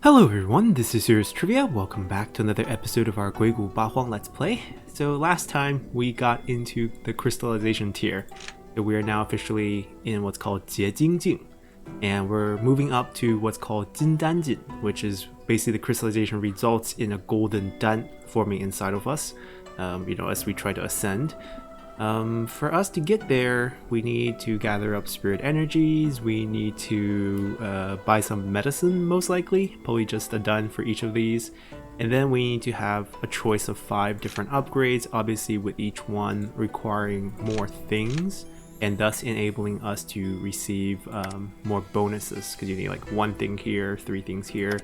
Hello everyone, this is Serious Trivia. Welcome back to another episode of our 鬼谷八荒 Let's Play. So last time we got into the crystallization tier. So we are now officially in what's called 结晶境. And we're moving up to what's called 金丹境, which is basically the crystallization results in a golden dan forming inside of us, as we try to ascend. For us to get there, we need to gather up spirit energies, we need to buy some medicine most likely, probably just a done for each of these, and then we need to have a choice of 5 different upgrades, obviously with each one requiring more things, and thus enabling us to receive more bonuses, because you need like 1 thing here, 3 things here,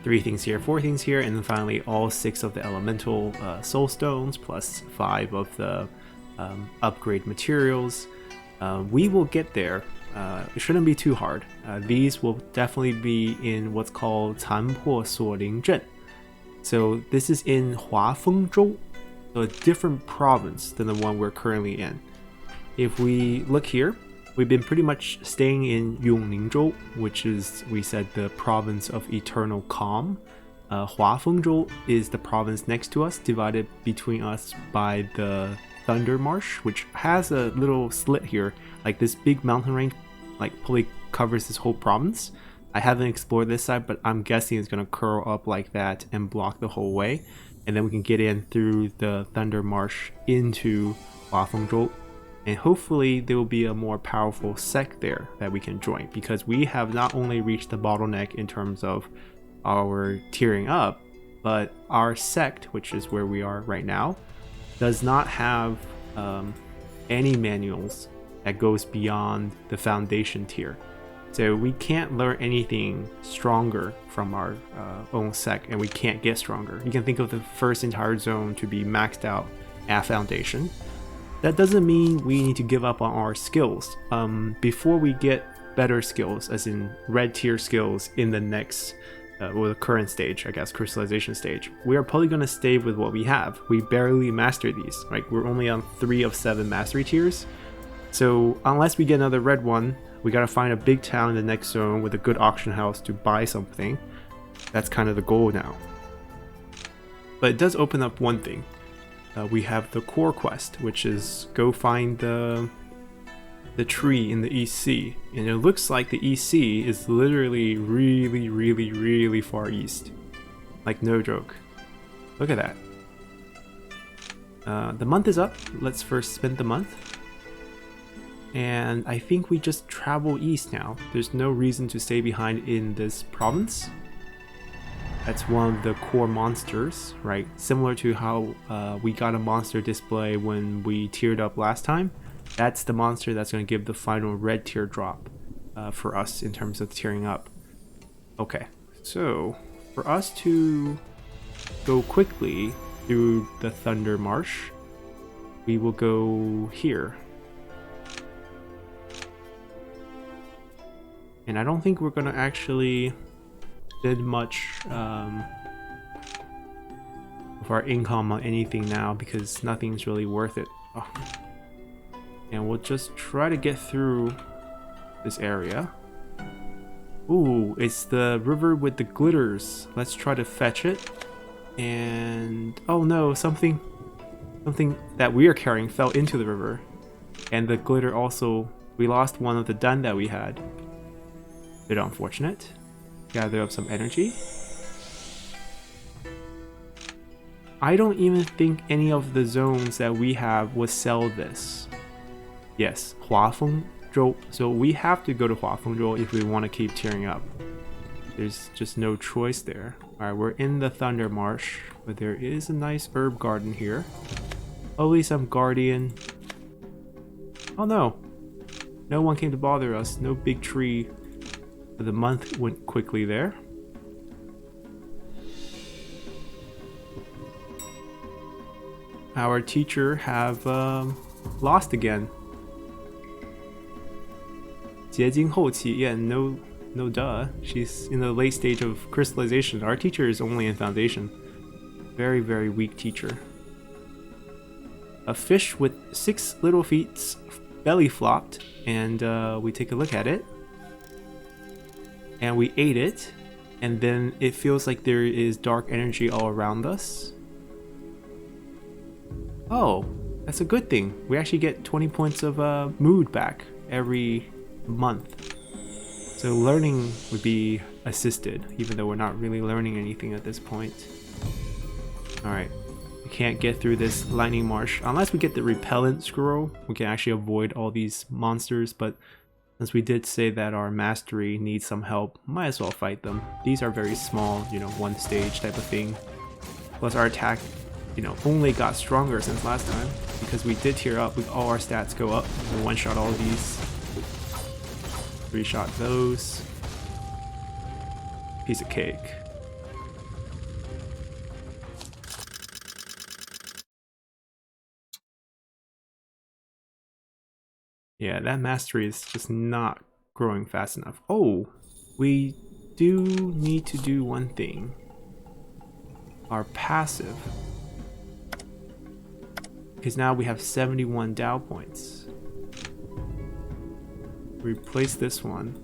3 things here, 4 things here, and then finally all 6 of the elemental soul stones plus 5 of the upgrade materials. We will get there. It shouldn't be too hard. These will definitely be in what's called 残破锁灵镇. So this is in Huang, so a different province than the one we're currently in. If we look here, we've been pretty much staying in Yongningzhou, which is, we said, the province of eternal calm. Huang is the province next to us, divided between us by the Thunder Marsh, which has a little slit here, like this big mountain range, like probably covers this whole province. I haven't explored this side, but I'm guessing it's gonna curl up like that and block the whole way, and then we can get in through the Thunder Marsh into Huang, and hopefully there will be a more powerful sect there that we can join, because we have not only reached the bottleneck in terms of our tiering up, but our sect, which is where we are right now, does not have any manuals that goes beyond the foundation tier. So we can't learn anything stronger from our own sect, and we can't get stronger. You can think of the first entire zone to be maxed out at foundation. That doesn't mean we need to give up on our skills. Before we get better skills, as in red tier skills in the next or the current stage, I guess, crystallization stage, we are probably going to stay with what we have. We barely mastered these, right? We're only on 3 of 7 mastery tiers. So unless we get another red one, we got to find a big town in the next zone with a good auction house to buy something. That's kind of the goal now. But it does open up one thing. We have the core quest, which is go find the tree in the EC, and it looks like the EC is literally really far east, like no joke. Look at that. The month is up. Let's first spend the month, and I think we just travel east now. There's no reason to stay behind in this province. That's one of the core monsters, right? Similar to how we got a monster display when we tiered up last time. That's the monster that's going to give the final red tier drop for us in terms of tiering up. Okay, so for us to go quickly through the Thunder Marsh, we will go here. And I don't think we're going to actually spend much of our income on anything now, because nothing's really worth it. Oh. And we'll just try to get through this area. Ooh, it's the river with the glitters. Let's try to fetch it. And oh no, something that we are carrying fell into the river. And the glitter also, we lost one of the dun that we had. Bit unfortunate. Gather up some energy. I don't even think any of the zones that we have would sell this. Yes, Huang, so we have to go to Huang if we want to keep tearing up. There's just no choice there. Alright, we're in the Thunder Marsh, but there is a nice herb garden here. Hopefully some guardian. Oh no! No one came to bother us, no big tree. But the month went quickly there. Our teacher have lost again. 结晶后期, yeah, no duh. She's in the late stage of crystallization. Our teacher is only in foundation. Very weak teacher. A fish with 6 little feet belly flopped, and we take a look at it. And we ate it. and then it feels like there is dark energy all around us. Oh, that's a good thing. We actually get 20 points of mood back every month. So learning would be assisted, even though we're not really learning anything at this point. Alright, we can't get through this lightning marsh. Unless we get the repellent scroll, we can actually avoid all these monsters, but since we did say that our mastery needs some help, might as well fight them. These are very small, you know, one stage type of thing. Plus our attack, you know, only got stronger since last time, because we did tier up, with all our stats go up. We one-shot all of these. Three-shot those. Piece of cake. Yeah, that mastery is just not growing fast enough. Oh, we do need to do one thing. Our passive. Because now we have 71 Tao points. Replace this one.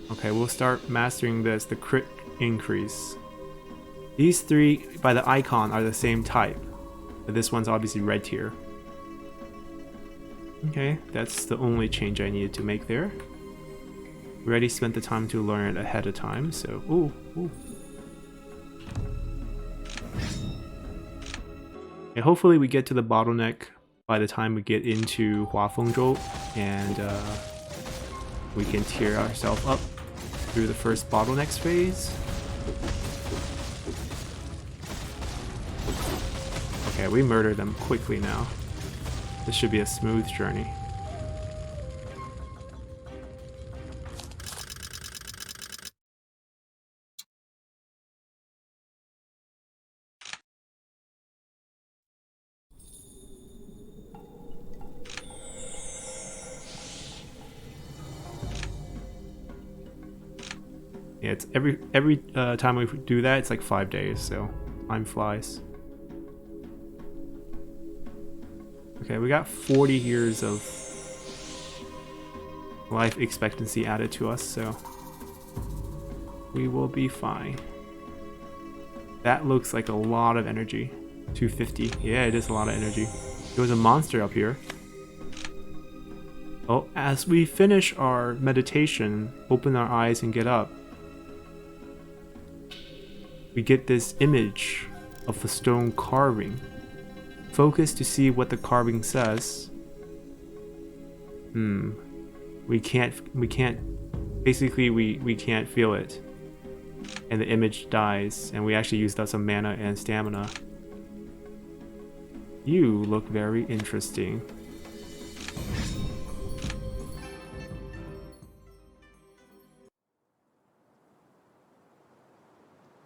Okay, we'll start mastering this, the crit increase. These three, by the icon, are the same type. But this one's obviously red tier. Okay, that's the only change I needed to make there. We already spent the time to learn it ahead of time, so... Ooh. Yeah, hopefully we get to the bottleneck by the time we get into Huang and we can tier ourselves up through the first bottlenecks phase. Okay, we murder them quickly now. This should be a smooth journey. Yeah, it's every time we do that, it's like 5 days, so time flies. Okay, we got 40 years of life expectancy added to us, so we will be fine. That looks like a lot of energy. 250. Yeah, it is a lot of energy. There was a monster up here. Oh, as we finish our meditation, open our eyes and get up, we get this image of a stone carving. Focus to see what the carving says. We can't basically we can't feel it. And the image dies, and we actually used up some mana and stamina. You look very interesting.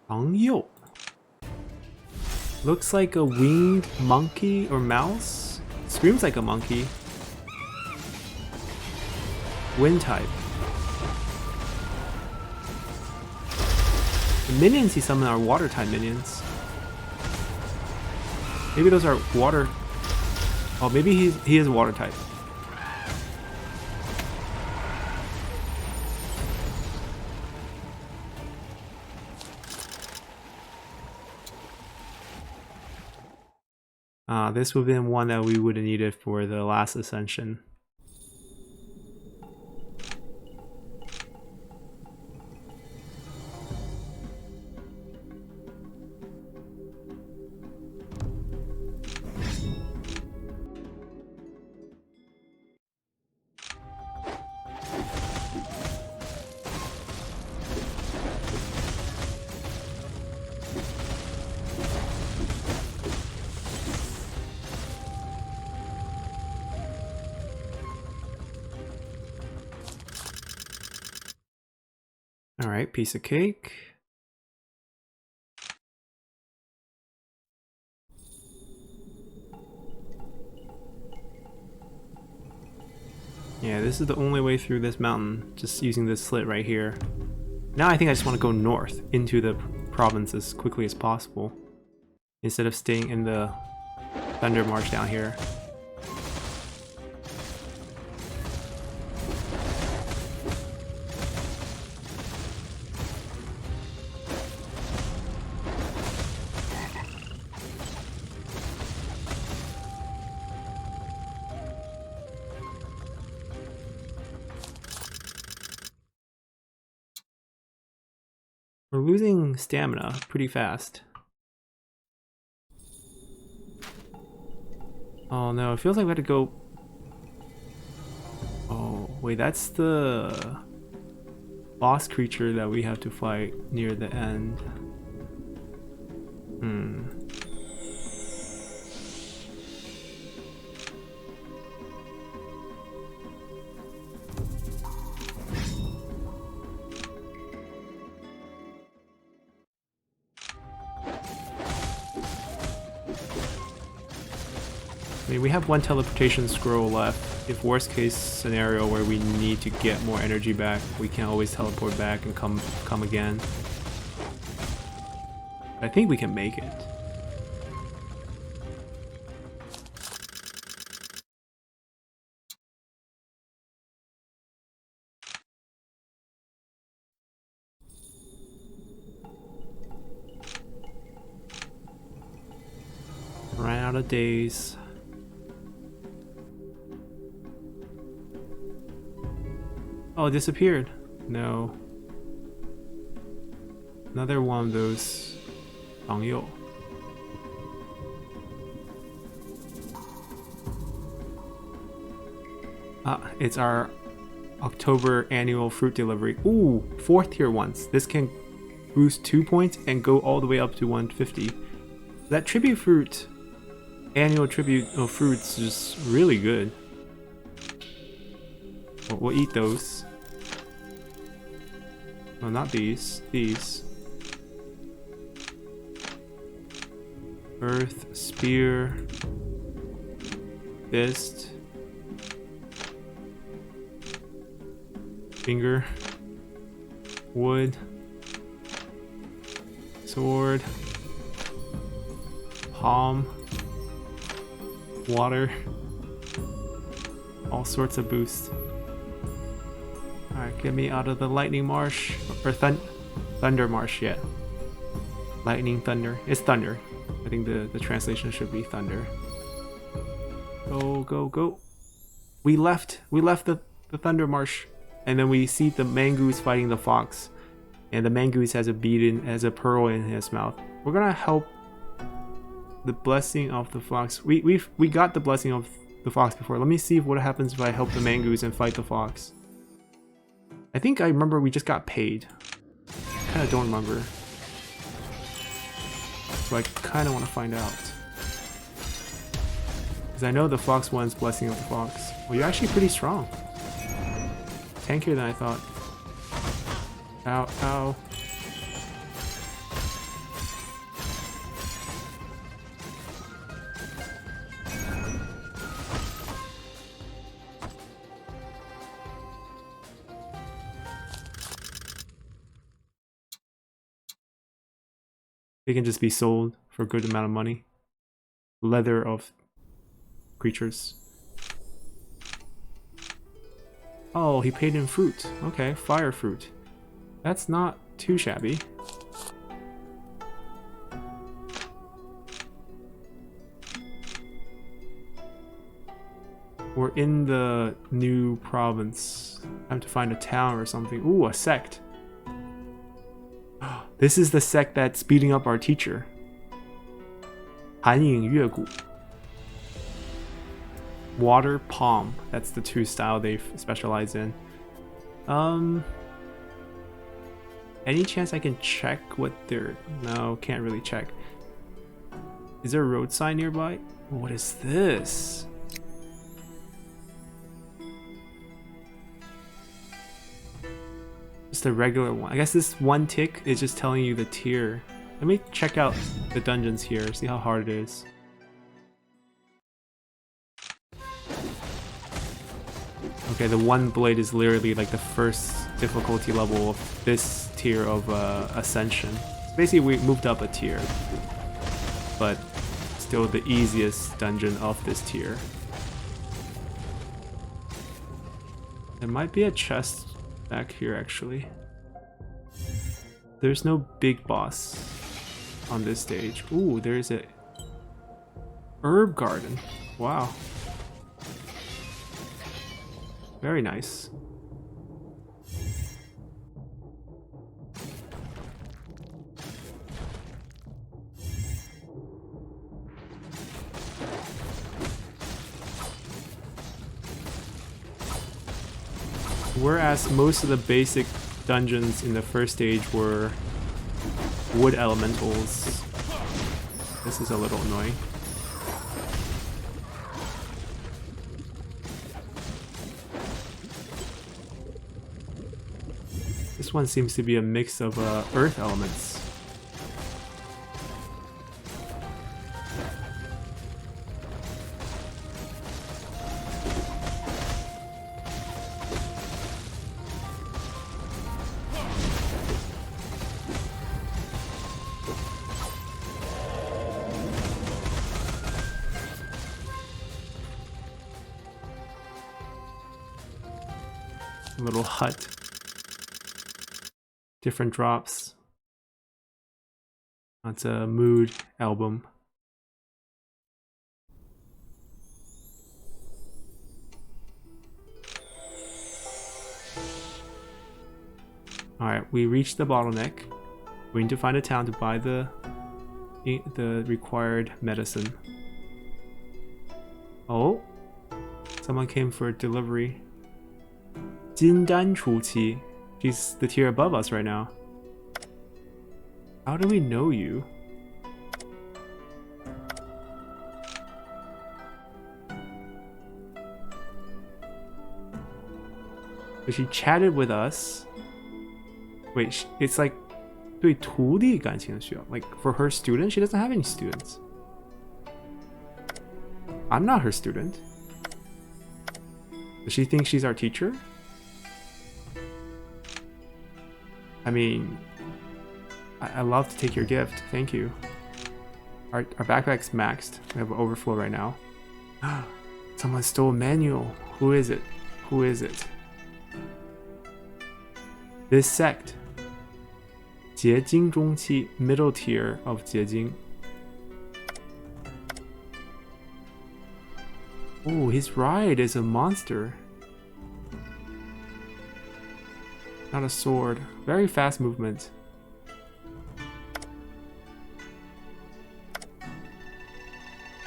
Huang. Looks like a winged monkey or mouse. Screams like a monkey. Wind type. The minions he summoned are water type minions. Maybe those are water. Oh, maybe he is water type. This would have been one that we would have needed for the last ascension. Alright, piece of cake. Yeah, this is the only way through this mountain, just using this slit right here. Now I think I just want to go north into the province as quickly as possible, instead of staying in the Thunder March down here. We're losing stamina pretty fast. Oh no, it feels like we had to go... Oh, wait, that's the boss creature that we have to fight near the end. I mean, we have one teleportation scroll left. If worst case scenario where we need to get more energy back, we can always teleport back and come again. I think we can make it. Ran out of days. Oh, it disappeared. No. Another one of those 朋友. It's our October annual fruit delivery. Ooh, 4th tier ones. This can boost 2 points and go all the way up to 150. That tribute fruit, annual tribute of fruits is really good. We'll eat those. No, not these. These. Earth, spear, fist, finger, wood, sword, palm, water, all sorts of boosts. Alright, get me out of the lightning marsh, or thunder marsh, yeah. Lightning, thunder, it's thunder. I think the translation should be thunder. Go, go, go. We left the thunder marsh, and then we see the mangoose fighting the fox. And the mangoose has a pearl in his mouth. We're gonna help the blessing of the fox. We got the blessing of the fox before. Let me see what happens if I help the mangoose and fight the fox. I think I remember we just got paid. Kinda don't remember. So I kinda wanna find out. Because I know the fox one's blessing of the fox. Well, you're actually pretty strong. Tankier than I thought. Ow, ow. They can just be sold for a good amount of money. Leather of creatures. Oh, he paid in fruit. Okay, fire fruit. That's not too shabby. We're in the new province. I have to find a town or something. Ooh, a sect. This is the sect that's beating up our teacher. 寒影月谷. Water palm. That's the two style they specialize in. Any chance I can check what they're... No, can't really check. Is there a road sign nearby? What is this? Just a regular one. I guess this one tick is just telling you the tier. Let me check out the dungeons here, see how hard it is. Okay, the one blade is literally like the first difficulty level of this tier of Ascension. Basically, we moved up a tier, but still the easiest dungeon of this tier. There might be a chest back here actually. There's no big boss on this stage. Ooh, there's a herb garden. Wow. Very nice. whereas most of the basic dungeons in the first stage were wood elementals, this is a little annoying. This one seems to be a mix of earth elements. A little hut. Different drops. That's a mood album. Alright, we reached the bottleneck. We need to find a town to buy the required medicine. Oh, someone came for delivery. Jindan Chuqi. She's the tier above us right now. How do we know you? So she chatted with us. Wait, it's like 对徒弟感情的需要. Like for her student, she doesn't have any students. I'm not her student. Does she think she's our teacher? I mean, I love to take your gift. Thank you. Our backpack's maxed. We have overflow right now. Someone stole a manual. Who is it? Who is it? This sect. 结晶中期, middle tier of 结晶. Oh, his ride is a monster. Not a sword. Very fast movement.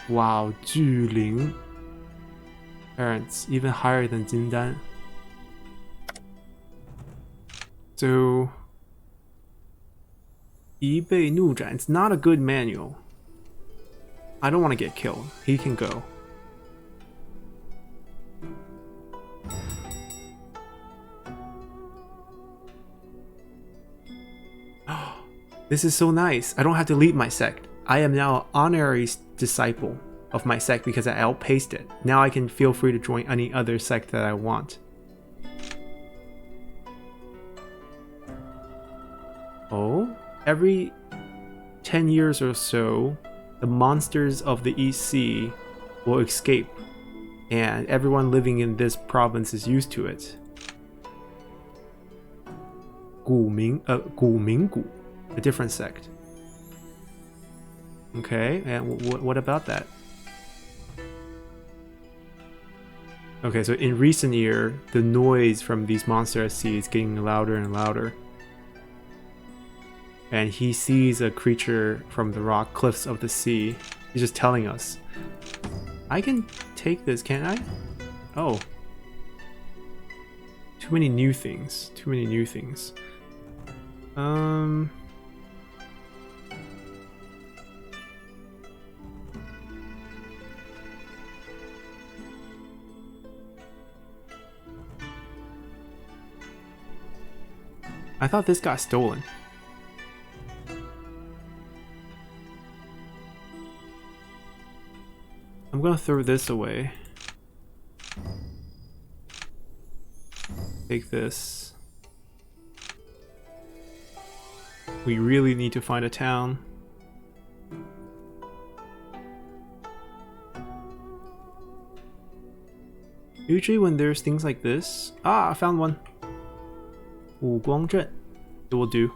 Wow, 巨灵. Parents, even higher than Jindan. So, 一倍怒斩, it's not a good manual. I don't want to get killed. He can go. This is so nice. I don't have to leave my sect. I am now an honorary disciple of my sect because I outpaced it. Now I can feel free to join any other sect that I want. Oh, every 10 years or so, the monsters of the East Sea will escape, and everyone living in this province is used to it. 古民谷, a different sect. Okay, and what about that? Okay, so in recent year, the noise from these monsters at sea is getting louder and louder. And he sees a creature from the rock cliffs of the sea. He's just telling us. I can take this, can't I? Oh. Too many new things. Too many new things. I thought this got stolen. I'm gonna throw this away. Take this. We really need to find a town. Usually when there's things like this... Ah, I found one. 武光镇. It will do.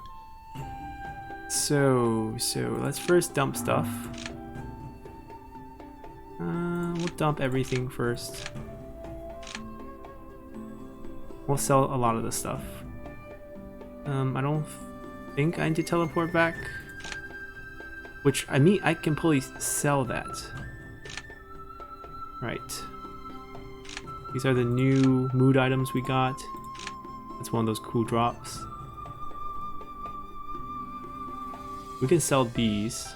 So let's first dump stuff. We'll dump everything first. We'll sell a lot of the stuff. I don't think I need to teleport back. Which, I mean, I can probably sell that. Right. These are the new mood items we got. That's one of those cool drops. We can sell these.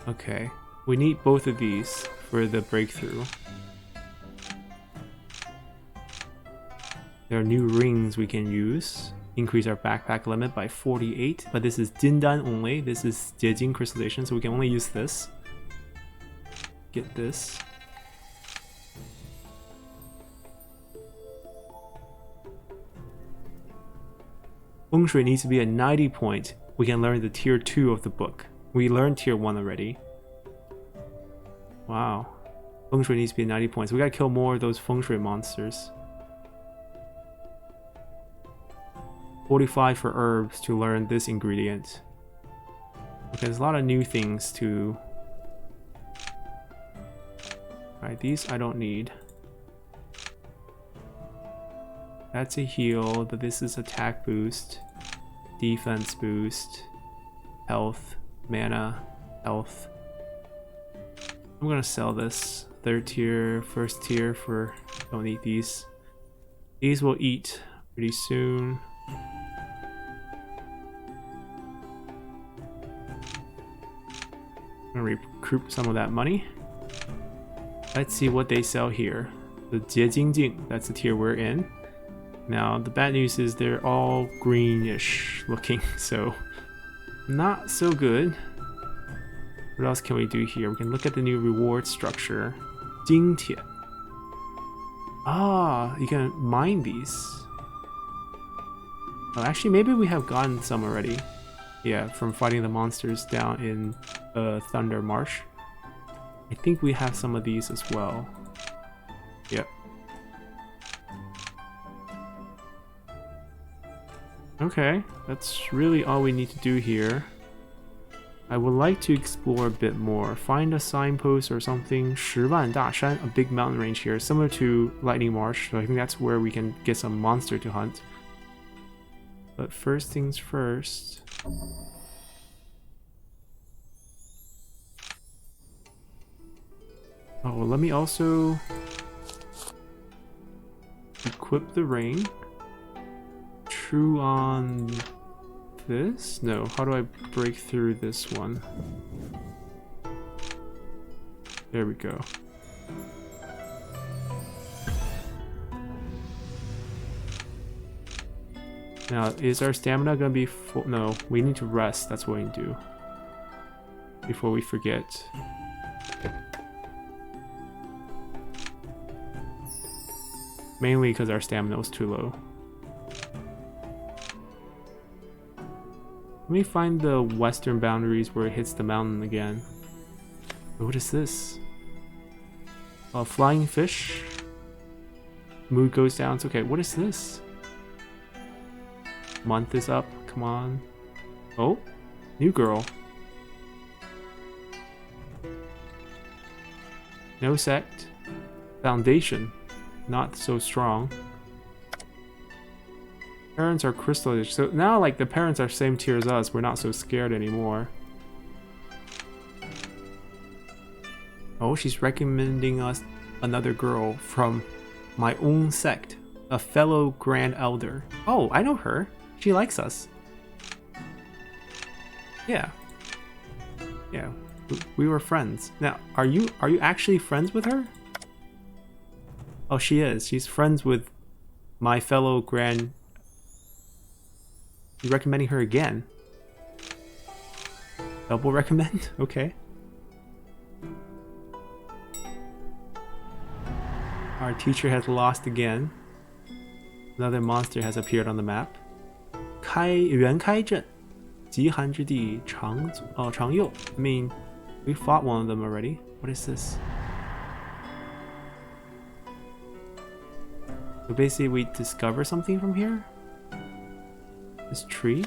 Okay, we need both of these for the breakthrough. There are new rings we can use. Increase our backpack limit by 48, but this is Jindan only. This is Jiejing crystallization, so we can only use this. Get this. Feng Shui needs to be a 90 point. We can learn the tier 2 of the book. We learned tier 1 already. Wow. Feng Shui needs to be 90 points. We gotta kill more of those Feng Shui monsters. 45 for herbs to learn this ingredient. Okay, there's a lot of new things to... Alright, these I don't need. That's a heal, but this is attack boost, defense boost, health, mana, health. I'm gonna sell this. Third tier, first tier for... Don't need these. These will eat pretty soon. I'm gonna recoup some of that money. Let's see what they sell here. The Jiejingjing, that's the tier we're in. Now, the bad news is they're all greenish looking, so not so good. What else can we do here? We can look at the new reward structure. Jingtie. Ah, you can mine these. Oh, actually, maybe we have gotten some already. Yeah, from fighting the monsters down in Thunder Marsh. I think we have some of these as well. Yep. Okay, that's really all we need to do here. I would like to explore a bit more. Find a signpost or something. 10万大山, a big mountain range here, similar to Lightning Marsh. So I think that's where we can get some monster to hunt. But first things first. Oh, well, let me also equip the ring. True on this? No, how do I break through this one? There we go. Now, is our stamina gonna be full? No, we need to rest. That's what we need to do before we forget. Mainly because our stamina was too low. Let me find the western boundaries where it hits the mountain again. What is this? A flying fish? Mood goes down. It's okay. What is this? Month is up. Come on. Oh, new girl. No sect. Foundation. Not so strong. Parents are crystallized. So now, like, the parents are same tier as us. We're not so scared anymore. Oh, she's recommending us another girl from my own sect. A fellow Grand Elder. Oh, I know her. She likes us. Yeah. Yeah. We were friends. Now, are you actually friends with her? Oh, she is. She's friends with my fellow Grand... You recommending her again? Double recommend? Okay. Our teacher has lost again. Another monster has appeared on the map. 原开镇极寒之地长佑. I mean, we fought one of them already. What is this? So basically we discover something from here? This tree?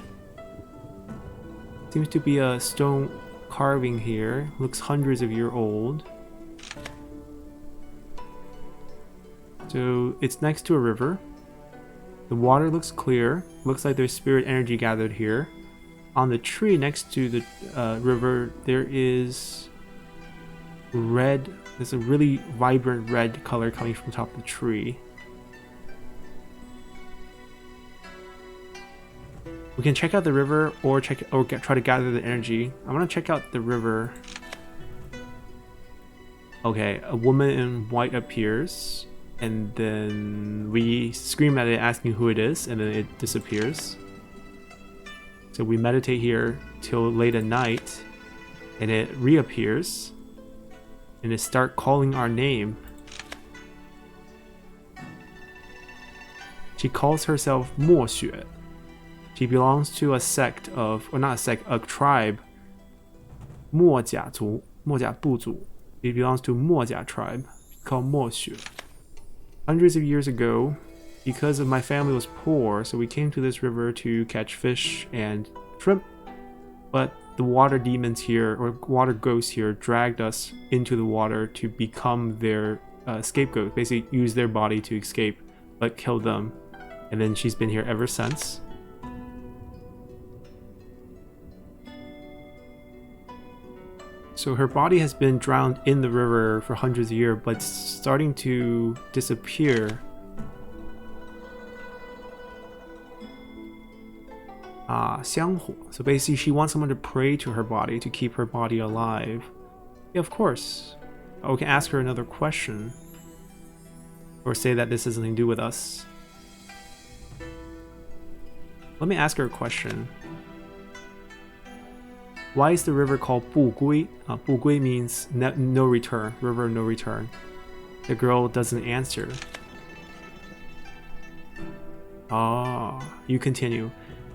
Seems to be a stone carving here. Looks hundreds of years old. So it's next to a river. The water looks clear. Looks like there's spirit energy gathered here. on the tree next to the river, there is red. There's a really vibrant red color coming from the top of the tree. We can check out the river or try to gather the energy. I want to check out the river. Okay, a woman in white appears, and then we scream at it asking who it is, and then it disappears. So we meditate here till late at night, and it reappears, and it starts calling our name. She calls herself 墨雪. She belongs to a sect of, or not a sect, a tribe, 墨甲族, 墨甲部族. She belongs to 墨甲 tribe, called 墨雪. Hundreds of years ago, because of my family was poor, so we came to this river to catch fish and shrimp. But the water demons here, or water ghosts here, dragged us into the water to become their scapegoat. Basically, use their body to escape, but kill them. And then she's been here ever since. So her body has been drowned in the river for hundreds of years, but it's starting to disappear. xiang huo. So basically she wants someone to pray to her body to keep her body alive. Yeah, of course. We can ask her another question. Or say that this has nothing to do with us. Let me ask her a question. Why is the river called 不归? 不归 means no return, river no return. The girl doesn't answer. You continue.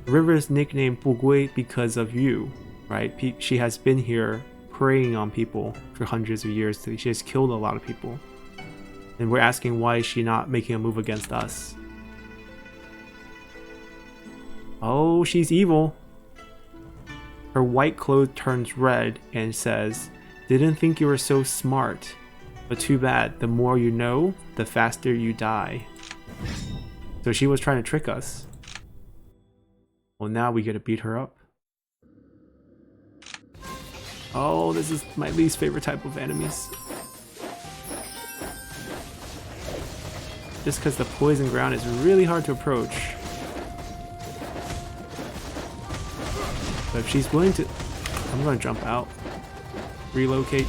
The river is nicknamed 不归 because of you, right? She has been here preying on people for hundreds of years. She has killed a lot of people. And we're asking why is she not making a move against us? Oh, she's evil. Her white cloth turns red and says, "Didn't think you were so smart. But too bad, the more you know, the faster you die." So she was trying to trick us. Well, now we get to beat her up. Oh, this is my least favorite type of enemies. Just because the poison ground is really hard to approach. But if she's willing to... I'm going to jump out. Relocate.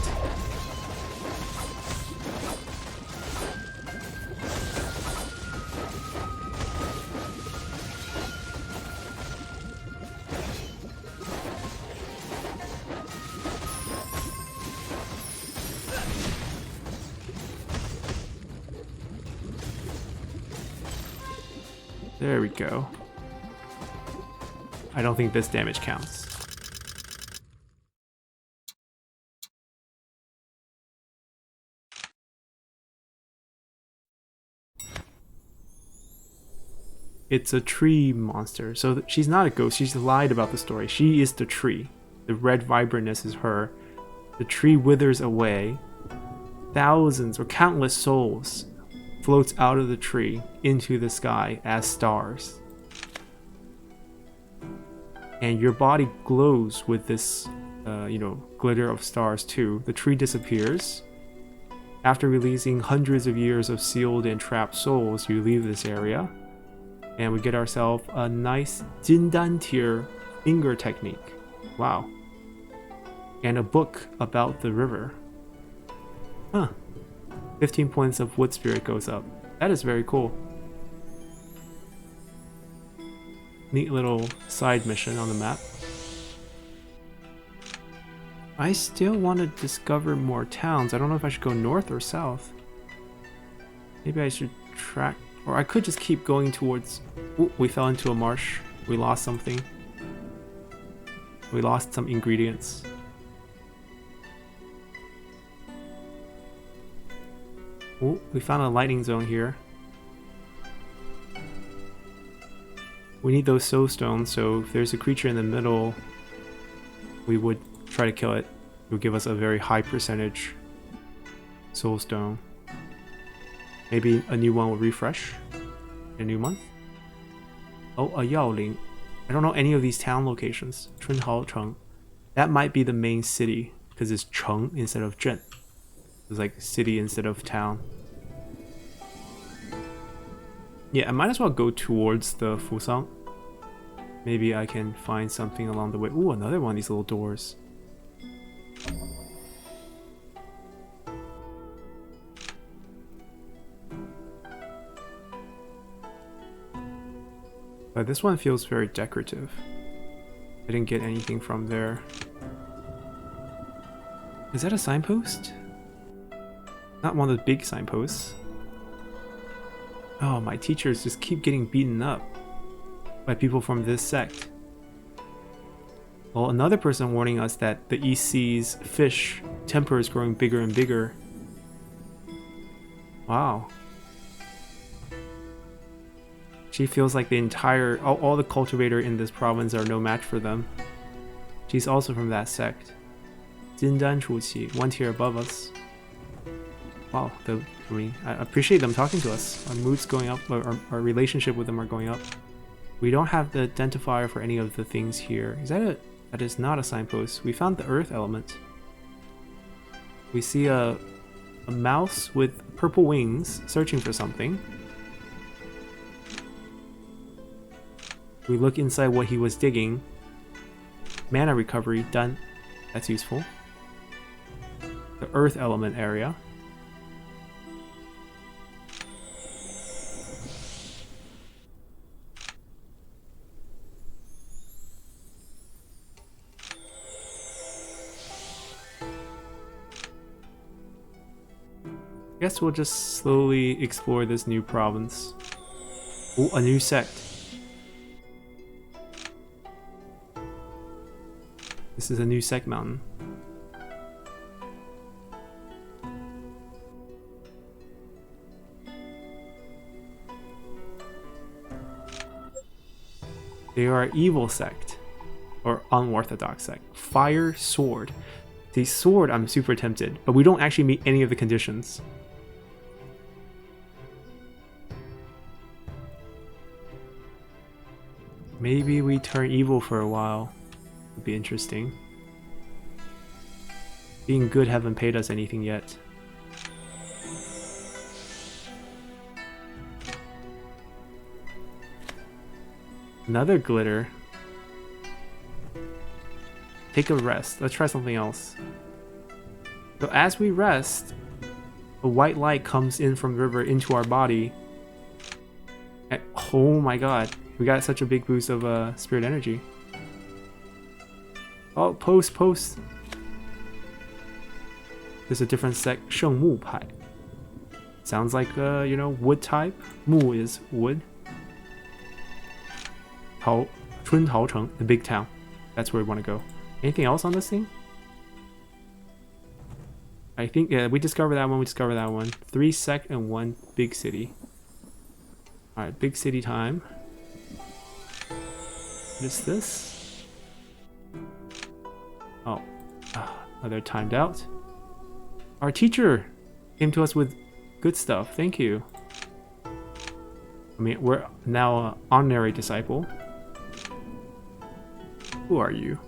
There we go. I don't think this damage counts. It's a tree monster. So she's not a ghost. She's lied about the story. She is the tree. The red vibrantness is her. The tree withers away. Thousands or countless souls floats out of the tree into the sky as stars. And your body glows with this, glitter of stars too. The tree disappears. After releasing hundreds of years of sealed and trapped souls, you leave this area. And we get ourselves a nice Jindan tier finger technique. Wow. And a book about the river. 15 points of wood spirit goes up. That is very cool. Neat little side mission on the map. I still want to discover more towns. I don't know if I should go north or south. Maybe I should track... Or I could just keep going towards... Ooh, we fell into a marsh. We lost something. We lost some ingredients. Ooh, we found a lightning zone here. We need those soul stones, so if there's a creature in the middle, we would try to kill it. It would give us a very high percentage soul stone. Maybe a new one will refresh. A new month. Oh, a Yaoling. I don't know any of these town locations. Chunhao Cheng. That might be the main city because it's Cheng instead of Zhen. It's like city instead of town. Yeah, I might as well go towards the Fusang. Maybe I can find something along the way. Ooh, another one of these little doors. But this one feels very decorative. I didn't get anything from there. Is that a signpost? Not one of the big signposts. Oh, my teachers just keep getting beaten up by people from this sect. Well, another person warning us that the East Sea's fish temper is growing bigger and bigger. Wow. She feels like the entire, all the cultivator in this province are no match for them. She's also from that sect. Jindan Chuqi, one tier above us. Wow, I appreciate them talking to us. Our mood's going up, our relationship with them are going up. We don't have the identifier for any of the things here. Is that that is not a signpost. We found the earth element. We see a mouse with purple wings searching for something. We look inside what he was digging. Mana recovery, done. That's useful. The earth element area. Guess we'll just slowly explore this new province. Oh, a new sect. This is a new sect mountain. They are an evil sect. Or unorthodox sect. Fire sword. The sword, I'm super tempted, but we don't actually meet any of the conditions. Maybe we turn evil for a while. Would be interesting. Being good haven't paid us anything yet. Another glitter. Take a rest. Let's try something else. So as we rest, a white light comes in from the river into our body. And, oh my god. We got such a big boost of spirit energy. Oh, post. There's a different sect, Sheng Mu Pai. Sounds like, you know, wood type. Mu is wood. Chun Cheng, the big town. That's where we want to go. Anything else on this thing? I think, yeah, we discovered that one, 3 sect and 1 big city. Alright, big city time. What is this? Oh, they're timed out. Our teacher came to us with good stuff. Thank you. I mean, we're now an honorary disciple. Who are you?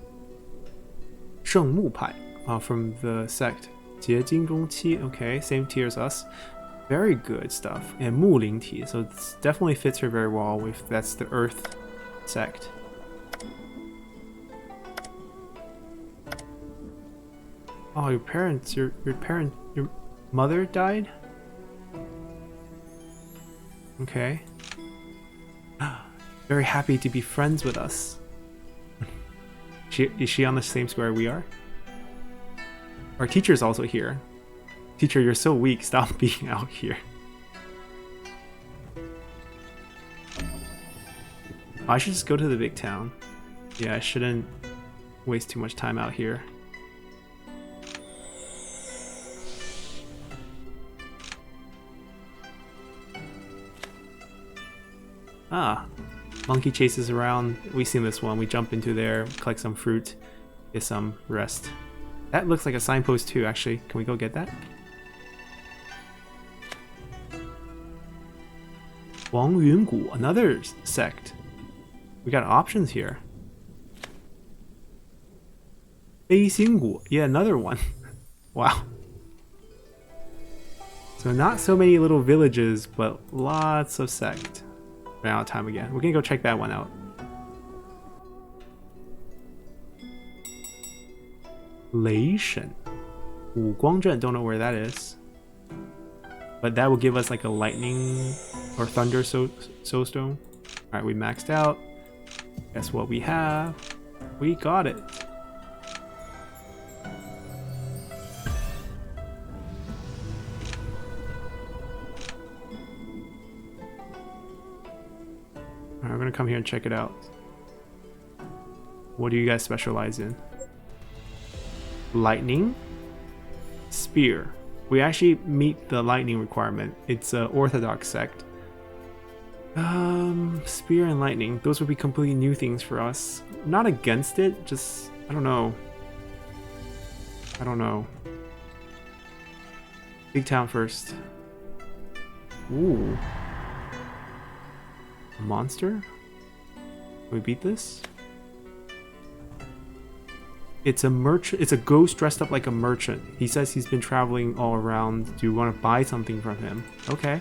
Sheng Mu Pai, from the sect. Jie Jing Zhong Qi. Okay, same tier as us. Very good stuff. And Mu Ling Ti, so it definitely fits her very well if that's the Earth sect. Oh, your parents, your mother died? Okay. Very happy to be friends with us. Is she on the same square we are? Our teacher's also here. Teacher, you're so weak, stop being out here. I should just go to the big town. Yeah, I shouldn't waste too much time out here. Ah, monkey chases around. We've seen this one. We jump into there, collect some fruit, get some rest. That looks like a signpost too, actually. Can we go get that? Huang Yungu, another sect. We got options here. 飞心谷, yeah, another one. Wow. So not so many little villages, but lots of sect. Ran out of time again. We're gonna go check that one out. Lei Shen. 武光镇, don't know where that is. But that will give us like a lightning or thunder soulstone. Alright, we maxed out. Guess what we have? We got it. Alright, we're gonna come here and check it out. What do you guys specialize in? Lightning? Spear. We actually meet the lightning requirement. It's an orthodox sect. Spear and lightning. Those would be completely new things for us. Not against it, just... I don't know. I don't know. Big town first. Ooh. A monster? Can we beat this? It's a merchant. It's a ghost dressed up like a merchant. He says he's been traveling all around. Do you want to buy something from him? Okay.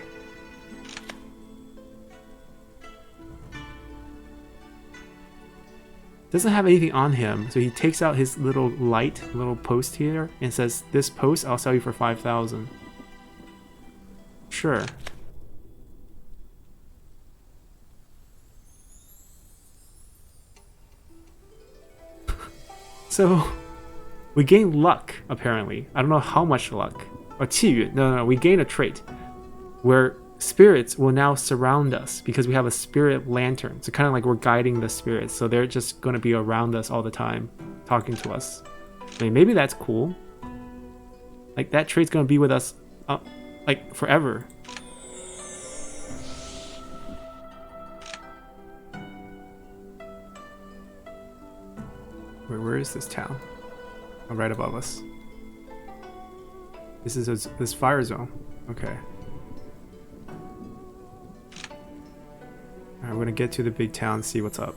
Doesn't have anything on him, so he takes out his little little post here and says, "This post I'll sell you for 5,000." Sure. So, we gain luck, apparently. I don't know how much luck. Or 气运. No, we gain a trait where spirits will now surround us because we have a spirit lantern. So kind of like we're guiding the spirits. So they're just going to be around us all the time, talking to us. I mean, maybe that's cool. Like, that trait's going to be with us, like, forever. Where is this town? Oh, right above us. This is this fire zone. Okay. Alright, we're gonna get to the big town and see what's up.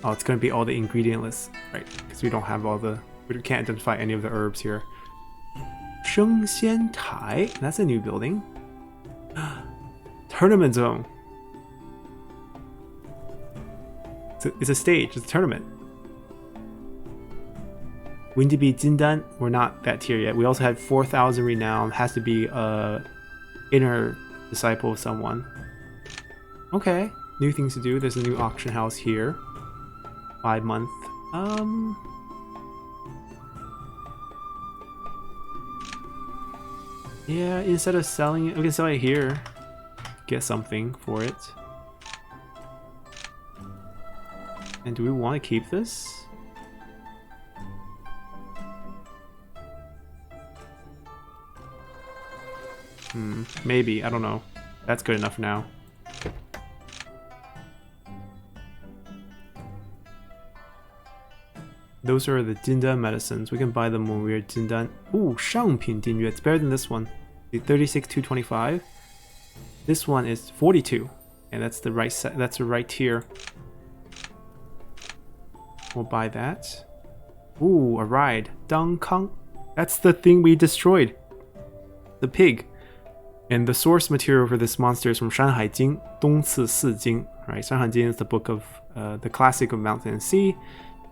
Oh, it's gonna be all the ingredient lists, right? Because we don't have all the... We can't identify any of the herbs here. Shengxian Tai. That's a new building. Tournament zone. It's a stage. It's a tournament. Windibi Jindan. We're not that tier yet. We also had 4,000 renown. Has to be a inner disciple of someone. Okay. New things to do. There's a new auction house here. 5 month. Yeah, instead of selling it, we can sell it here. Get something for it. And do we want to keep this? Maybe. I don't know. That's good enough now. Those are the Jindan medicines. We can buy them when we're Jindan. Ooh, 上品订阅. It's better than this one. The 36,225. This one is 42, and that's the right set. That's the right tier. We'll buy that. Ooh, a ride. Dangkang. That's the thing we destroyed. The pig. And the source material for this monster is from Shanhai Jing, Dongci Si Jing. Right, Shanhai Jing is the book of the classic of Mountain and Sea.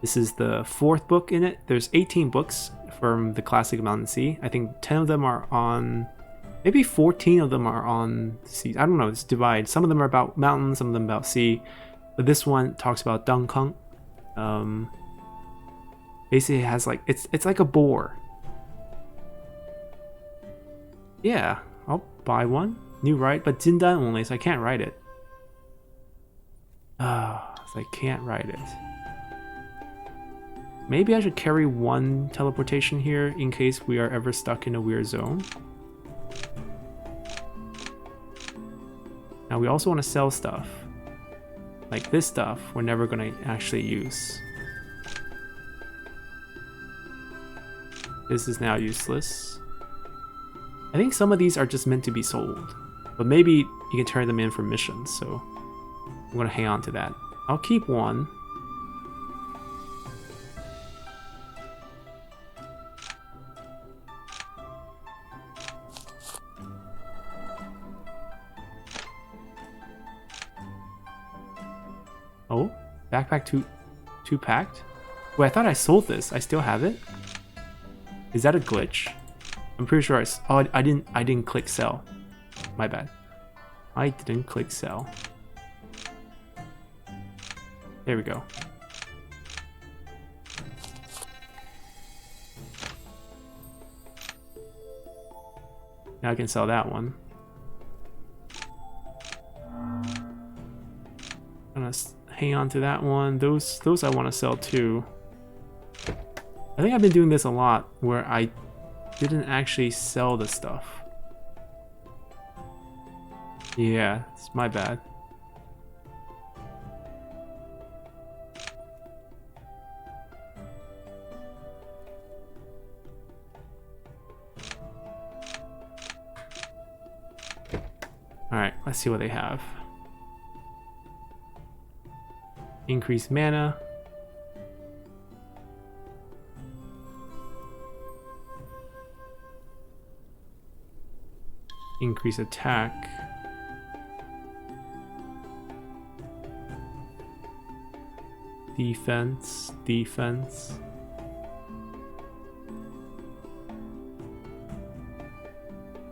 This is the 4th book in it. There's 18 books from the classic of Mountain and Sea. I think 10 of them are on... Maybe 14 of them are on sea. I don't know, it's divided. Some of them are about mountains, some of them about sea. But this one talks about Dangkang. Basically it has like, it's like a boar. Yeah, I'll buy one. New ride, but Jindan only, so I can't ride it. So I can't ride it. Maybe I should carry one teleportation here in case we are ever stuck in a weird zone. Now we also want to sell stuff. Like this stuff, we're never going to actually use. This is now useless. I think some of these are just meant to be sold, but maybe you can turn them in for missions, so I'm gonna hang on to that. I'll keep one. Oh, backpack two packed? Wait, I thought I sold this. I still have it? Is that a glitch? I'm pretty sure I didn't click sell. My bad. I didn't click sell. There we go. Now I can sell that one. I'm gonna hang on to that one. Those I want to sell too. I think I've been doing this a lot where I didn't actually sell the stuff. Yeah, it's my bad. Alright, let's see what they have. Increase mana. Increase attack. Defense.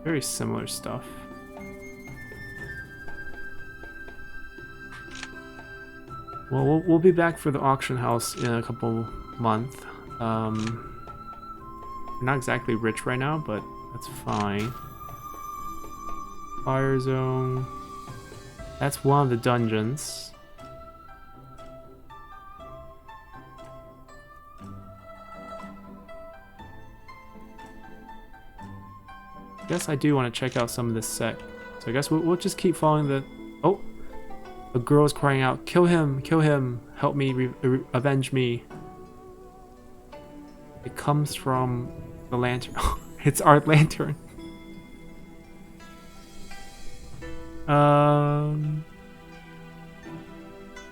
Very similar stuff. Well, we'll be back for the auction house in a couple months. We're not exactly rich right now, but that's fine. Fire zone. That's one of the dungeons. I guess I do want to check out some of this sect. So I guess we'll just keep following the... Oh! A girl's crying out, kill him, help me, avenge me. It comes from the lantern. It's our lantern.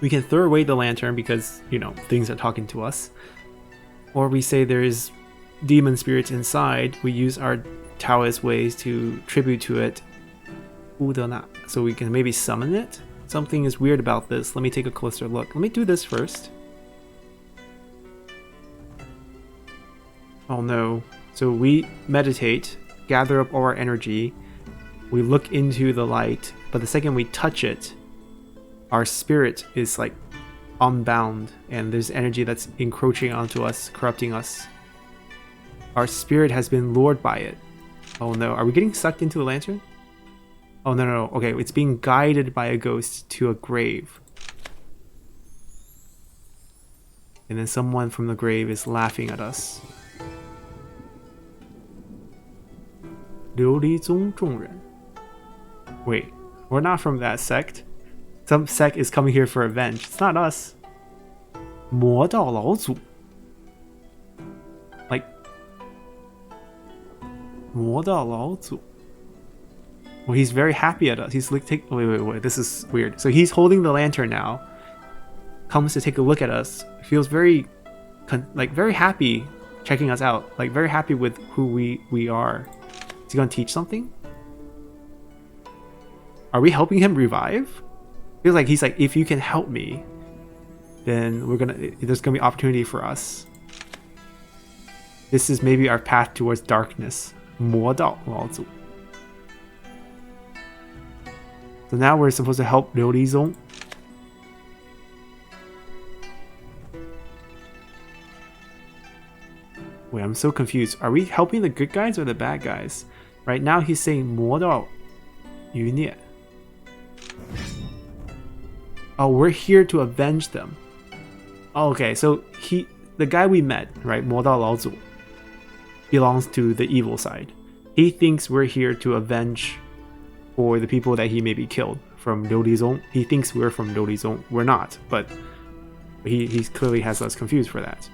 We can throw away the lantern because, you know, things are talking to us. Or we say there's demon spirits inside. We use our Taoist ways to tribute to it. So we can maybe summon it. Something is weird about this. Let me take a closer look. Let me do this first. Oh no. So we meditate, gather up all our energy, we look into the light, but the second we touch it, our spirit is like unbound and there's energy that's encroaching onto us, corrupting us. Our spirit has been lured by it. Oh no, are we getting sucked into the lantern? Oh, no. Okay, it's being guided by a ghost to a grave. And then someone from the grave is laughing at us. 琉璃宗众人. Wait, we're not from that sect. Some sect is coming here for revenge. It's not us. 魔道老祖. Like, 魔道老祖. Well, he's very happy at us. He's like, wait, this is weird. So he's holding the lantern now. Comes to take a look at us. Feels very, very happy checking us out. Like, very happy with who we are. Is he gonna teach something? Are we helping him revive? Feels like he's like, if you can help me, then there's gonna be opportunity for us. This is maybe our path towards darkness. 魔道老祖. So now we're supposed to help Liu Lizong. Wait, I'm so confused. Are we helping the good guys or the bad guys? Right now he's saying 魔道余孽. Oh, we're here to avenge them. Oh, okay, so the guy we met, right, 魔道老祖, belongs to the evil side. He thinks we're here to avenge for the people that he maybe killed from Liu Lizong. He thinks we're from Liu Lizong. We're not, but he clearly has us confused for that.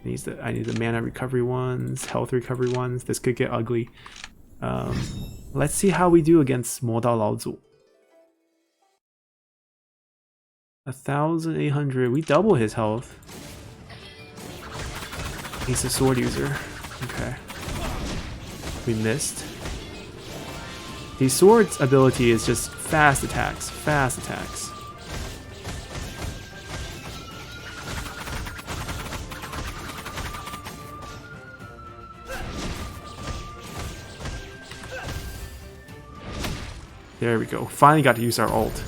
I need the mana recovery ones, health recovery ones. This could get ugly. Let's see how we do against 魔道老祖. 1,800. We double his health. He's a sword user. Okay. We missed. The sword's ability is just fast attacks. Fast attacks. There we go. Finally got to use our ult.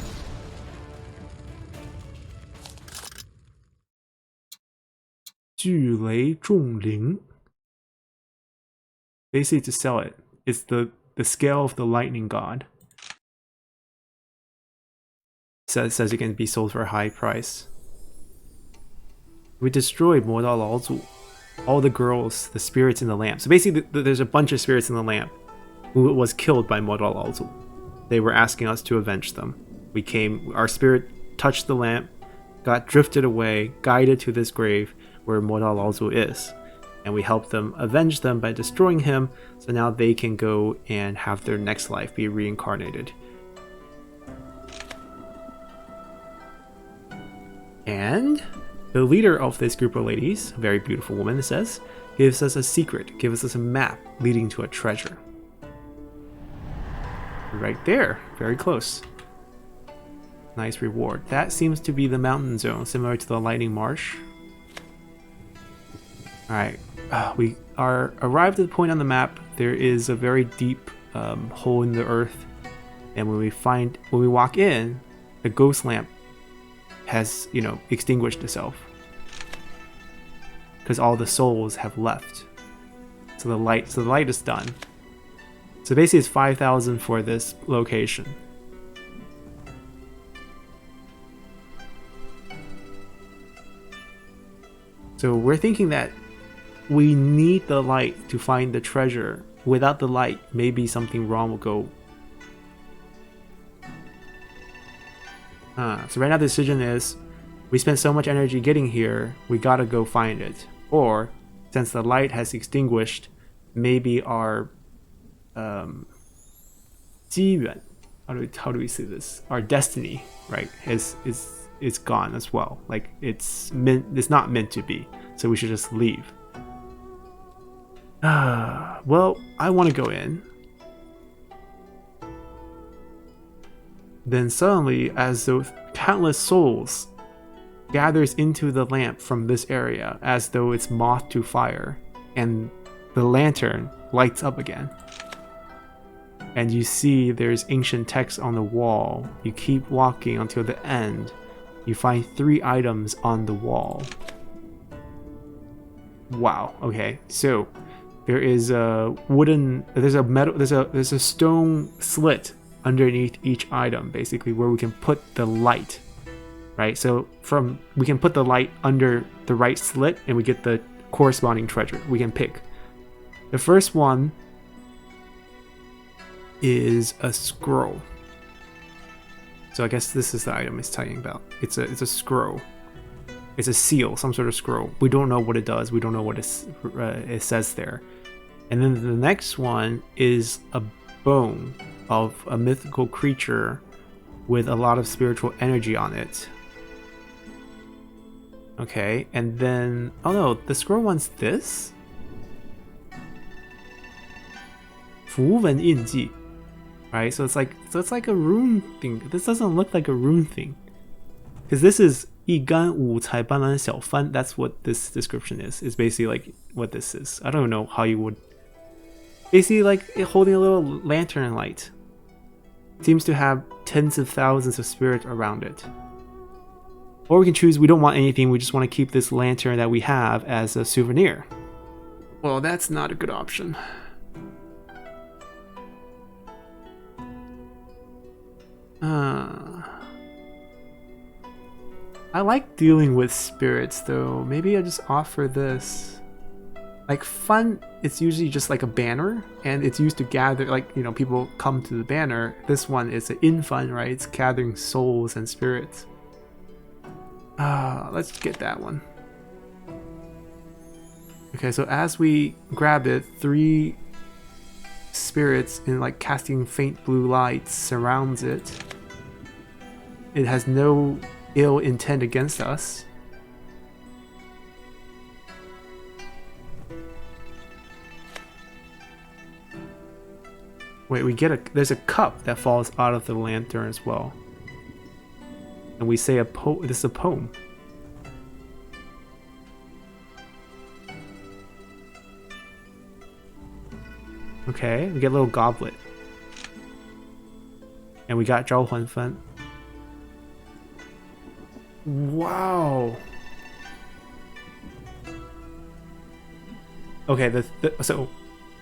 Basically to sell it. It's the scale of the lightning god. Says it can be sold for a high price. We destroyed 魔道老祖. All the girls, the spirits in the lamp. So basically there's a bunch of spirits in the lamp who was killed by 魔道老祖. They were asking us to avenge them. We came, our spirit touched the lamp, got drifted away, guided to this grave where 魔道老祖 is. And we helped them avenge them by destroying him, so now they can go and have their next life be reincarnated. And the leader of this group of ladies, a very beautiful woman, it says, gives us a secret, gives us a map leading to a treasure. Right there, very close. Nice reward. That seems to be the mountain zone, similar to the lightning marsh. Alright, we are arrived at the point on the map. There is a very deep hole in the earth, and when we walk in, the ghost lamp has, extinguished itself because all the souls have left. So the light is done. So basically, it's 5,000 for this location. So we're thinking that we need the light to find the treasure. Without the light, maybe something wrong will go. So right now the decision is, we spent so much energy getting here, we gotta go find it. Or, since the light has extinguished, maybe our 机缘, how do we say this? Our destiny, right, is gone as well. Like it's not meant to be. So we should just leave. Well, I want to go in. Then suddenly, as though countless souls gathers into the lamp from this area, as though it's moth to fire, and the lantern lights up again. And you see there's ancient text on the wall. You keep walking until the end. You find 3 items on the wall. Wow. Okay. So there is a wooden, there's a stone slit underneath each item, basically, where we can put the light. Right. So we can put the light under the right slit, and we get the corresponding treasure. We can pick. The first one is a scroll. So I guess this is the item it's talking about. It's a scroll. It's a seal, some sort of scroll. We don't know what it does. We don't know what it says there. And then the next one is a bone of a mythical creature with a lot of spiritual energy on it. Okay, and then, oh no, the scroll one's this? 符文印记. Right, so it's like a rune thing. This doesn't look like a rune thing, because this is 一竿五彩斑斓小帆. That's what this description is. It's basically like what this is. I don't know how you would. Basically, like holding a little lantern light. It seems to have tens of thousands of spirits around it. Or we can choose. We don't want anything. We just want to keep this lantern that we have as a souvenir. Well, that's not a good option. I like dealing with spirits though. Maybe I just offer this. Like fun, it's usually just like a banner, and it's used to gather, like, people come to the banner. This one is an in-fun, right? It's gathering souls and spirits. Let's get that one. Okay, so as we grab it, 3 spirits in like casting faint blue lights surrounds it. It has no ill intent against us. Wait, we get there's a cup that falls out of the lantern as well. And we say this is a poem. Okay, we get a little goblet. And we got 召唤幡. Wow. Okay, so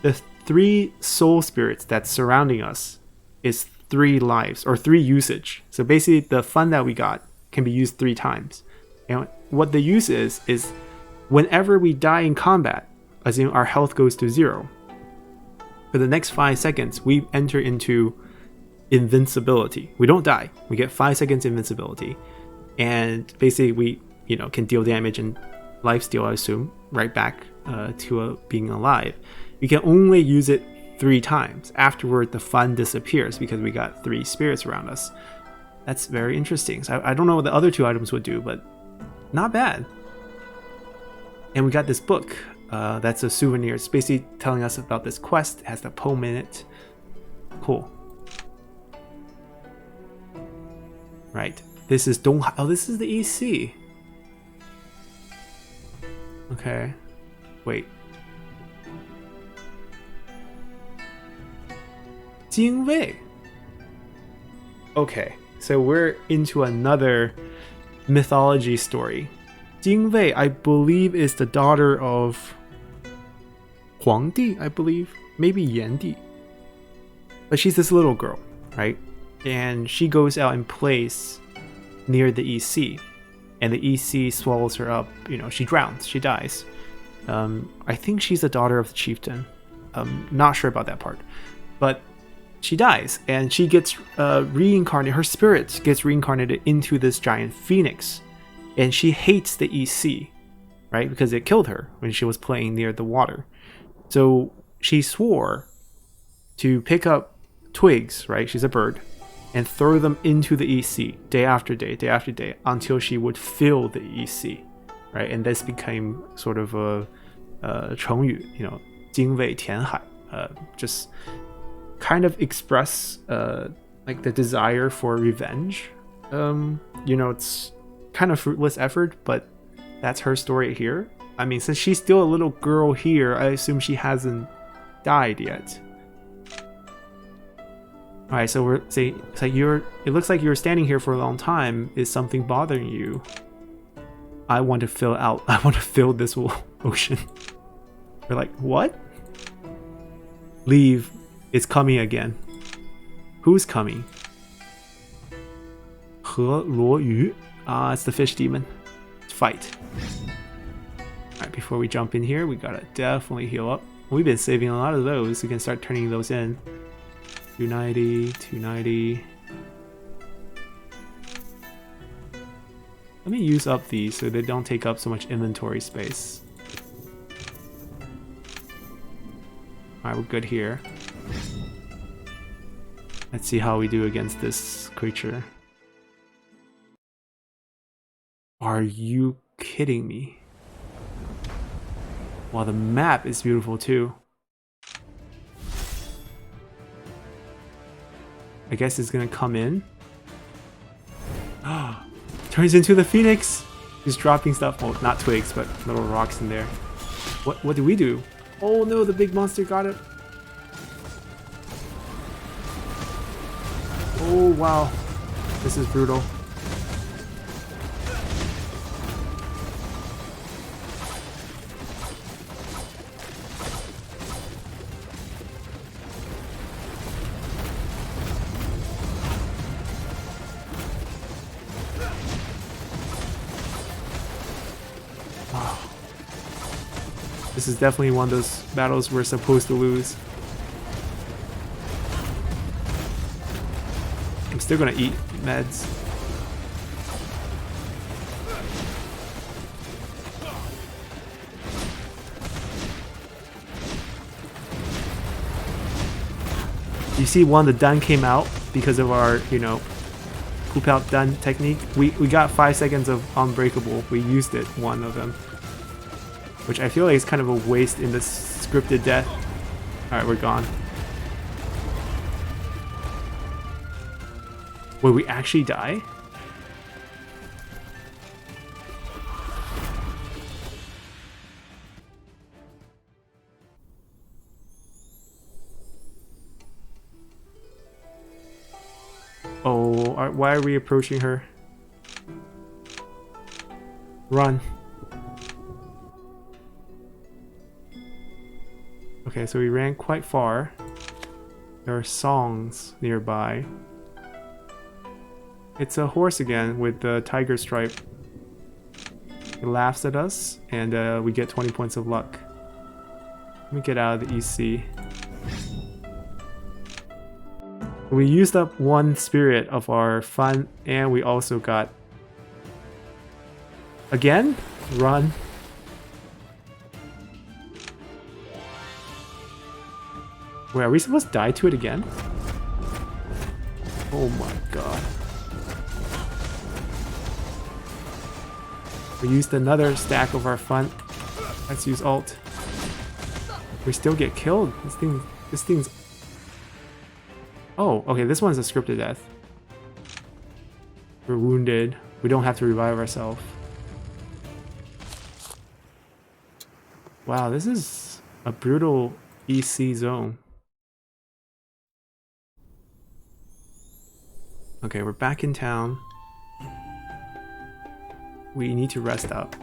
the 3 soul spirits that's surrounding us is 3 lives or 3 usage. So basically the fun that we got can be used 3 times. And what the use is whenever we die in combat, as in our health goes to 0, for the next 5 seconds, we enter into invincibility. We don't die. We get 5 seconds invincibility. And basically we, can deal damage and lifesteal, I assume, right back to being alive. We can only use it 3 times. Afterward, the fun disappears because we got 3 spirits around us. That's very interesting. So I don't know what the other 2 items would do, but not bad. And we got this book. That's a souvenir. It's basically telling us about this quest. It has the poem in it. Cool. Right. This is Donghai. Oh, this is the EC. Okay. Wait. 精卫. Okay, so we're into another mythology story. 精卫, I believe, is the daughter of Huang, I believe. Maybe Yan. But she's this little girl, right? And she goes out and plays near the EC. And the EC swallows her up. She drowns. She dies. I think she's the daughter of the chieftain. Not sure about that part. But she dies. And she gets reincarnated. Her spirit gets reincarnated into this giant phoenix. And she hates the EC, right? Because it killed her when she was playing near the water. So she swore to pick up twigs, right? She's a bird. And throw them into the EC day after day, day after day, until she would fill the EC, right? And this became sort of a 成语, 精卫填海, just kind of express like the desire for revenge. It's kind of fruitless effort, but that's her story here. I mean, since she's still a little girl here, I assume she hasn't died yet. All right, so we're saying it's like it looks like you're standing here for a long time. Is something bothering you? I want to fill this ocean. We're like, what? Leave. It's coming again. Who's coming? 河罗鱼. It's the fish demon. Let's fight. All right, before we jump in here, we gotta definitely heal up. We've been saving a lot of those. We can start turning those in. 290, 290. Let me use up these so they don't take up so much inventory space. Alright, we're good here. Let's see how we do against this creature. Are you kidding me? Wow, the map is beautiful too. I guess it's gonna come in. Turns into the phoenix. He's dropping stuff. Well, not twigs, but little rocks in there. What do we do? Oh no, the big monster got it. Oh wow, this is brutal. This is definitely one of those battles we're supposed to lose. I'm still gonna eat meds. You see one of the done came out because of our, you know, poop out done technique. We got 5 seconds of unbreakable. We used it, one of them. Which I feel like is kind of a waste in this scripted death. Alright, we're gone. Will we actually die? Oh, why are we approaching her? Run. Okay, so we ran quite far. There are songs nearby. It's a horse again with the tiger stripe. It laughs at us, and we get 20 points of luck. Let me get out of the EC. We used up 1 spirit of our fun, and we also got... Again? Run. Wait, are we supposed to die to it again? Oh my god. We used another stack of our fun. Let's use ult. We still get killed. This thing's... Oh, okay, this one's a scripted death. We're wounded. We don't have to revive ourselves. Wow, this is a brutal EC zone. Okay, we're back in town. We need to rest up.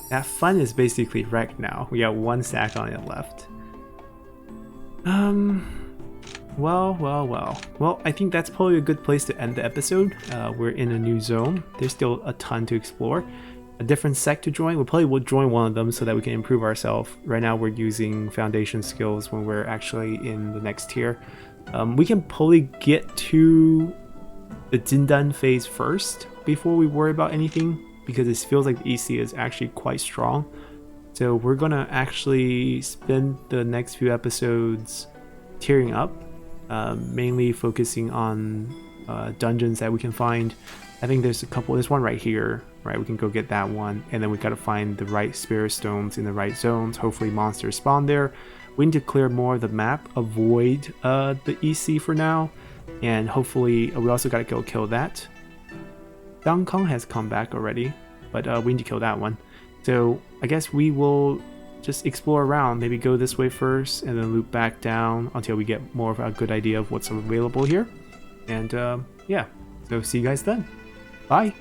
That fun is basically wrecked now. We got 1 stack on it left. Well, I think that's probably a good place to end the episode. We're in a new zone. There's still a ton to explore. A different sect to join. We probably will join one of them so that we can improve ourselves. Right now we're using foundation skills when we're actually in the next tier. We can probably get to the Jindan phase first before we worry about anything, because it feels like the EC is actually quite strong. So we're gonna actually spend the next few episodes tiering up, mainly focusing on dungeons that we can find. I think there's a couple, there's one right here, right? We can go get that one, and then we gotta find the right spirit stones in the right zones. Hopefully monsters spawn there. We need to clear more of the map, avoid the EC for now, and hopefully we also gotta go kill that. Dong Kong has come back already, but we need to kill that one. So I guess we will just explore around, maybe go this way first and then loop back down until we get more of a good idea of what's available here. And yeah, so see you guys then. Bye!